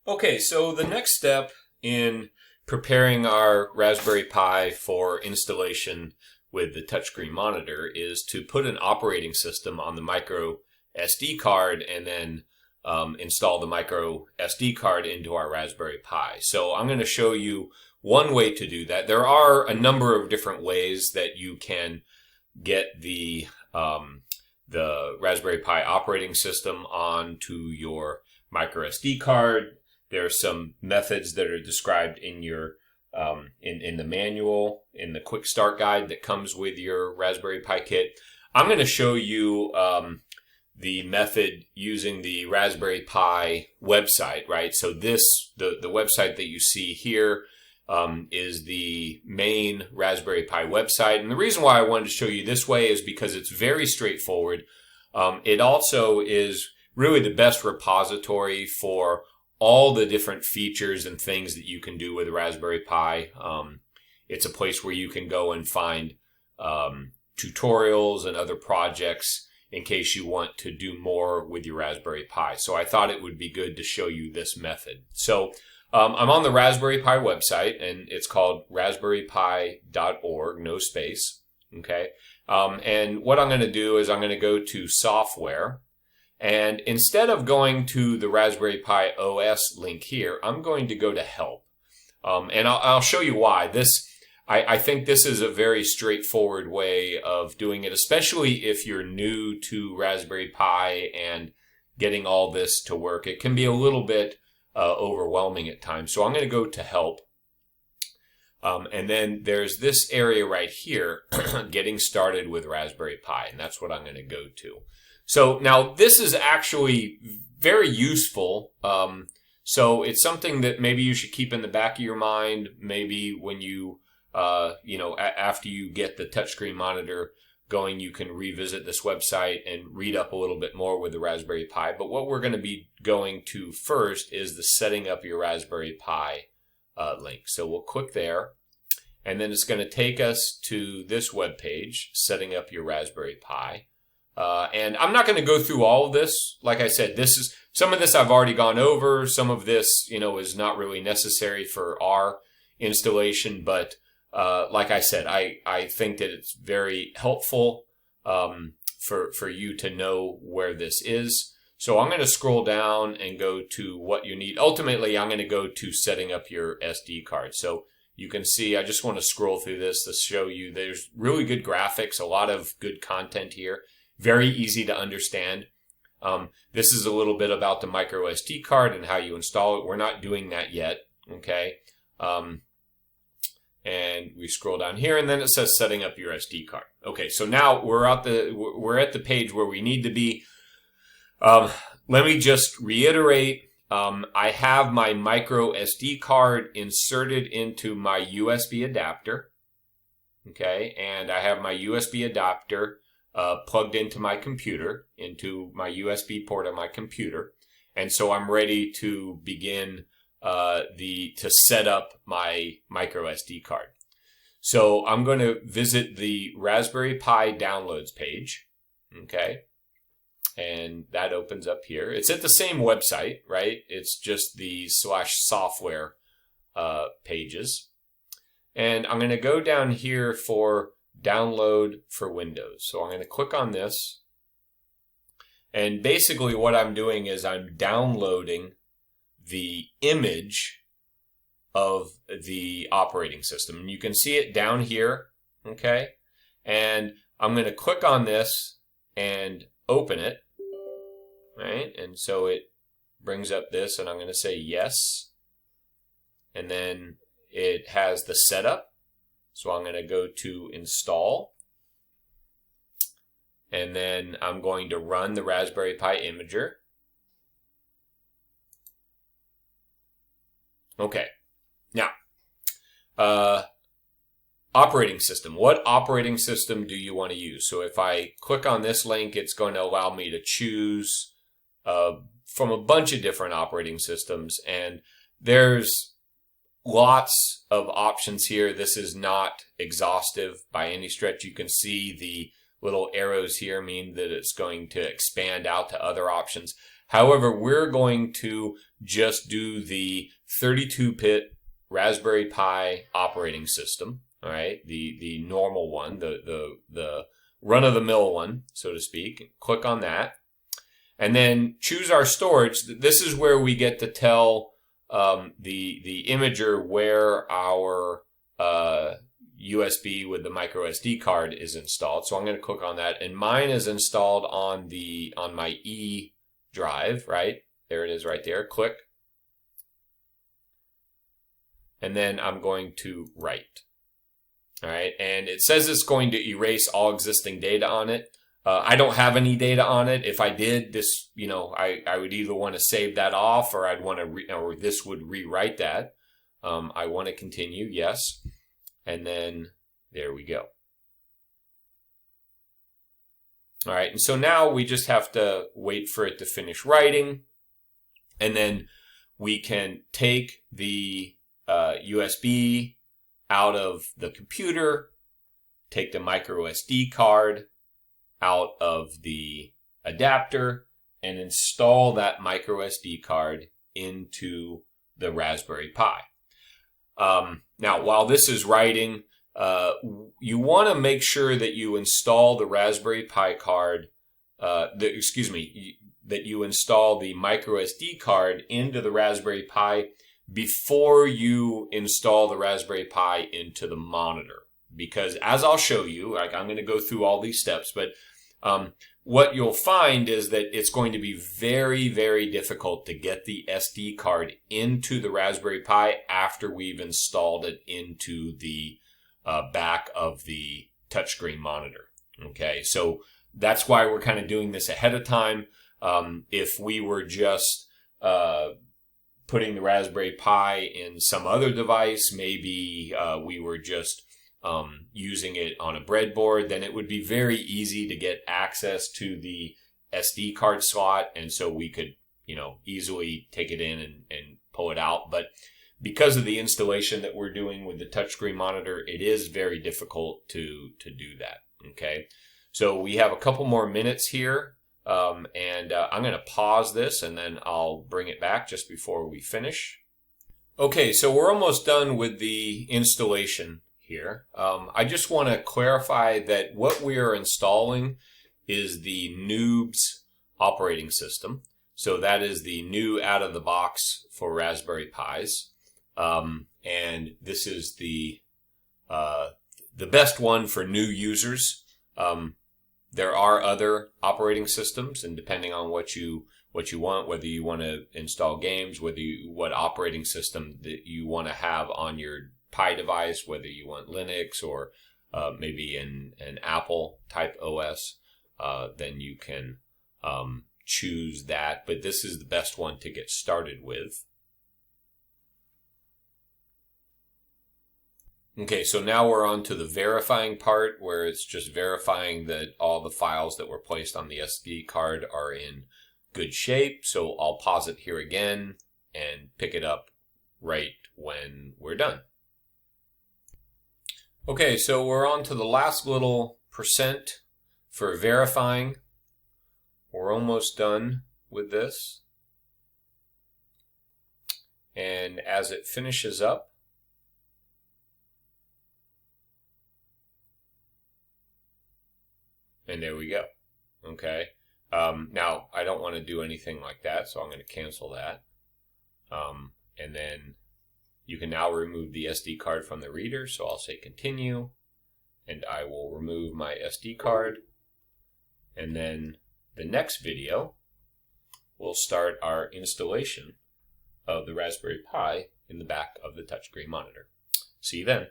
Okay, so the next step in preparing our Raspberry Pi for installation with the touchscreen monitor is to put an operating system on the micro SD card and then install the micro SD card into our Raspberry Pi. So I'm going to show you one way to do that. There are a number of different ways that you can get the Raspberry Pi operating system onto your micro SD card. There are some methods that are described in your in the manual, in the quick start guide that comes with your Raspberry Pi kit. I'm going to show you the method using the Raspberry Pi website, right? So the website that you see here is the main Raspberry Pi website. And the reason why I wanted to show you this way is because it's very straightforward. It also is really the best repository for all the different features and things that you can do with a Raspberry Pi. It's a place where you can go and find tutorials and other projects in case you want to do more with your Raspberry Pi. So I thought it would be good to show you this method. So I'm on the Raspberry Pi website, and it's called raspberrypi.org, no space. Okay. And what I'm going to do is I'm going to go to software. And instead of going to the Raspberry Pi OS link here, I'm going to go to help. And I'll show you why. I think this is a very straightforward way of doing it, especially if you're new to Raspberry Pi and getting all this to work. It can be a little bit overwhelming at times. So I'm going to go to help. And then there's this area right here, getting started with Raspberry Pi. And that's what I'm going to go to. So now this is actually very useful. So it's something that maybe you should keep in the back of your mind. Maybe when you, after you get the touchscreen monitor going, you can revisit this website and read up a little bit more with the Raspberry Pi. But what we're going to be going to first is the setting up your Raspberry Pi link. So we'll click there, and then it's going to take us to this web page, setting up your Raspberry Pi. And I'm not going to go through all of this. Like I said, some of this I've already gone over. Some of this, is not really necessary for our installation. But like I said, I think that it's very helpful for you to know where this is. So I'm going to scroll down and go to what you need. Ultimately, I'm going to go to setting up your SD card. So you can see, I just want to scroll through this to show you there's really good graphics, a lot of good content here. Very easy to understand. This is a little bit about the micro SD card and how you install it. We're not doing that yet, okay? And we scroll down here, and then it says setting up your SD card. Okay, so now we're at the page where we need to be. Let me just reiterate. I have my micro SD card inserted into my USB adapter, okay? And I have my USB adapter plugged into my computer, into my USB port on my computer. And so I'm ready to begin to set up my micro SD card. So I'm going to visit the Raspberry Pi downloads page, okay? And that opens up here. It's at the same website, right? It's just the /software pages. And I'm going to go down here for download for Windows. So I'm going to click on this. And basically what I'm doing is I'm downloading the image of the operating system. And you can see it down here, okay? And I'm going to click on this and open it, right? And so it brings up this, and I'm going to say yes. And then it has the setup. So I'm going to go to install, and then I'm going to run the Raspberry Pi imager. Okay, now, operating system. What operating system do you want to use? So if I click on this link, it's going to allow me to choose from a bunch of different operating systems, and there's lots of options here. This is not exhaustive by any stretch. You can see the little arrows here mean that it's going to expand out to other options. However, we're going to just do the 32-bit Raspberry Pi operating system. All right, the normal one, the run-of-the-mill one, so to speak. Click on that, and then choose our storage. This is where we get to tell the imager where our USB with the micro SD card is installed. So I'm going to click on that, and mine is installed on my E drive. Right there, it is right there. Click, and then I'm going to write. All right, and it says it's going to erase all existing data on it. I don't have any data on it. If I did, this, I would either want to save that off, or I'd want to, or this would rewrite that. I want to continue, yes, and then there we go. All right, and so now we just have to wait for it to finish writing, and then we can take the USB out of the computer, take the micro SD card out of the adapter, and install that micro SD card into the Raspberry Pi. Now, while this is writing, you want to make sure that you install the Raspberry Pi card, that you install the micro SD card into the Raspberry Pi before you install the Raspberry Pi into the monitor. Because as I'll show you, I'm going to go through all these steps, but what you'll find is that it's going to be very, very difficult to get the SD card into the Raspberry Pi after we've installed it into the back of the touchscreen monitor. Okay, so that's why we're kind of doing this ahead of time. If we were just putting the Raspberry Pi in some other device, maybe we were just using it on a breadboard, then it would be very easy to get access to the SD card slot, and so we could, easily take it in and pull it out. But because of the installation that we're doing with the touchscreen monitor, it is very difficult to do that. Okay, so we have a couple more minutes here. And I'm going to pause this, and then I'll bring it back just before we finish. Okay, so we're almost done with the installation here. I just want to clarify that what we are installing is the NOOBS operating system. So that is the new out-of-the-box for Raspberry Pis. And this is the best one for new users. There are other operating systems, and depending on what you want, whether you want to install games, what operating system that you want to have on your Pi device, whether you want Linux or maybe an Apple type OS, then you can choose that. But this is the best one to get started with. Okay, so now we're on to the verifying part, where it's just verifying that all the files that were placed on the SD card are in good shape. So I'll pause it here again and pick it up right when we're done. Okay, so we're on to the last little percent for verifying. We're almost done with this. And as it finishes up, and there we go. Okay. Now, I don't want to do anything like that, so I'm going to cancel that. And then you can now remove the SD card from the reader, so I'll say continue, and I will remove my SD card. And then the next video, we'll start our installation of the Raspberry Pi in the back of the touchscreen monitor. See you then.